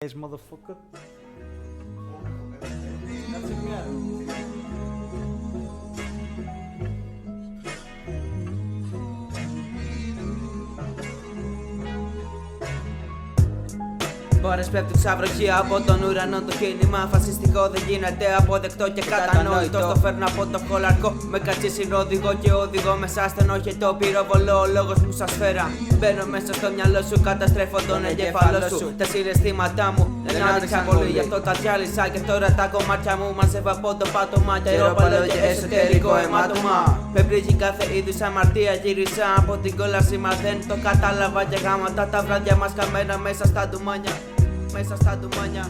Yes, motherfucker. That's it, yeah. Ώρες πέφτουν σαν βροχή από τον ουρανό. Το κίνημα φασιστικό δεν γίνεται αποδεκτό και κατανόητο. Το φέρνω από το χολαρκό με κατσί συνόδηγο και οδηγώ μέσα στενό και το πυροβολώ. Ο λόγος μου σαν σφαίρα. Μπαίνω μέσα στο μυαλό σου, καταστρέφω τον εγκέφαλό σου. Τα συναισθήματά μου δεν άντεξα πολύ, γι' αυτό τα διάλυσα. Και τώρα τα κομμάτια μου μαζεύω από το πάτωμα. Και ρόπαλο και εσωτερικό αιμάτωμα. Με πλήγει κάθε είδους αμαρτία. Γύρισα από την κόλαση, μα δεν το κατάλαβα. Και γάματα τα βράδια μας καμένα μέσα στα ντουμάνια. Μέσα στα ντουμάνια.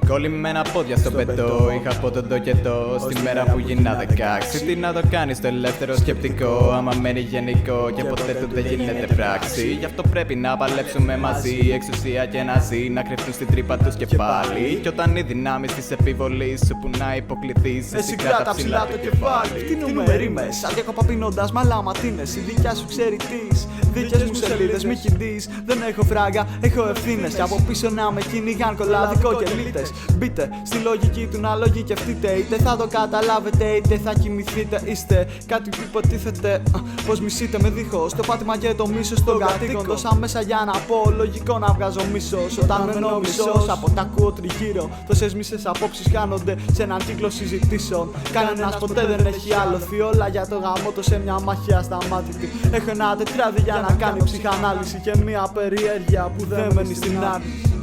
Κολλημένα πόδια στο πετό, είχα από τον τοκετό στη μέρα που γίνα 16. Τι να το κάνεις το ελεύθερο σκεπτικό, άμα μένει γενικό και ποτέ του δεν γίνεται πράξη. Γι' αυτό πρέπει να παλέψουμε μαζί, εξουσία και να ζει, να κρυφτούν στην τρύπα τους και πάλι. Κι όταν οι δυνάμεις της επιβολής σου που να υποκληθείς, εσύ κράτα ψηλά το κεφάλι. Φτύνουμε ρήμες, αδιάκοπα πίνοντας μαλαματίνες. Η δικιά σου ξέρει τις δικές μου σελίδες, μη χυντείς. Δεν έχω φράγκα, έχω ευθύνες. Κι από πίσω να με κυνηγάν κολλάδικο και λίτες. Μπείτε στη λογική του να λογικευτείτε. Είτε θα το καταλάβετε είτε θα κοιμηθείτε. Είστε κάτι που υποτίθεται πως μισείτε με δίχως το πάτημα και το μίσος των κατοίκων. Τόσα μέσα για να πω λογικό να βγάζω μίσος. Όταν μένω μισός από τα ακούω τριγύρω. Τόσες μισές απόψεις χάνονται σε έναν κύκλο συζητήσεων. Κανένας ποτέ δεν έχει άλοθη. Όλα για το γαμό το σε μια μάχη ασταμάτητη. Έχω ένα τετράδι για να κάνει ψυχανάλυση και μια περιέργεια που δεν μένει στην άρνηση.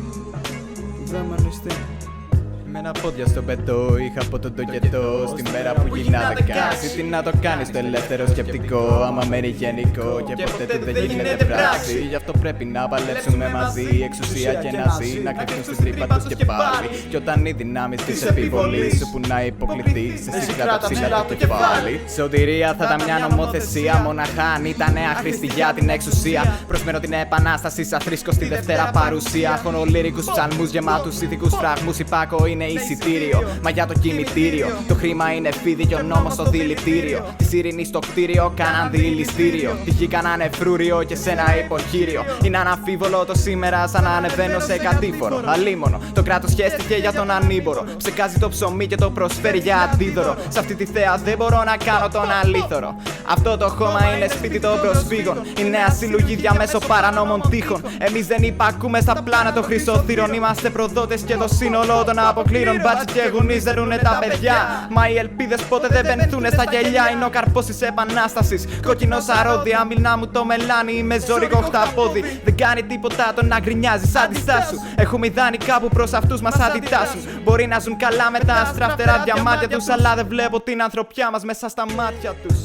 Δεν μένει στην. Με ένα πόδια στο πετό, είχα από τον τοκετό στη μέρα που γίνα 16. Τι να το κάνεις το ελεύθερο σκεπτικό, άμα μένει γενικό και ποτέ του δεν γίνεται πράξη. Γι' αυτό πρέπει να παλέψουμε μαζί, εξουσία και να ζει, να κρυφτούν στην τρύπα τους και πάλι. Κι όταν οι δυνάμεις της επιβολής σου που να υποκληθείς, εσύ κράτα ψηλά το κεφάλι. Σωτηρία θα ήταν μια νομοθεσία, μοναχά αν ήταν άχρηστη για την εξουσία. Προσμένω την επανάσταση σαν θρήσκο στη Δευτέρα παρουσία. Χωνολύρικους ψαλμούς γεμάτους ηθικούς φραγμούς, υπάκο είναι εισιτήριο, μα για το κημητήριο. Το χρήμα είναι φίδι και ο νόμος το δηλητήριο. Τη ειρήνη στο κτίριο κάναν δηληστήριο. Τη γη κάνανε φρούριο και σε ένα υποχείριο. Είναι αναμφίβολο το σήμερα σαν να ανεβαίνω σε κατήφορο. Αλίμονο, το κράτος χέστηκε για τον ανήμπορο. Ψεκάζει το ψωμί και το προσφέρει για αντίδωρο. Σε αυτή τη θέα δεν μπορώ να κάνω τον αλήθωρο. Αυτό το χώμα είναι σπίτι των προσφύγων. Η νέα συλλογή διαμέσω παρανόμων τείχων. Εμείς δεν υπακούμε στα πλάνα των χρυσοθύρων. Είμαστε προδότες και το σύνολο των αποκλήρων. Μπάτσι και γουνίζερουνε τα παιδιά. Μα οι ελπίδες ποτέ δεν βενθούνε στα γελιά. Είναι ο καρπός της επανάστασης. Κόκκινος αρρώδια, μιλά μου το μελάνι. Είμαι ζώρικο χταπόδι. Δεν κάνει τίποτα το να γκρινιάζει σαν τη στάσου. Έχουμε ιδάνει κάπου προς αυτούς μας αντιτάσσουν. Μπορεί να ζουν καλά με τα αστράφτερα διαμάτια τους, αλλά δεν βλέπω την ανθρωπιά μας μέσα στα μάτια τους.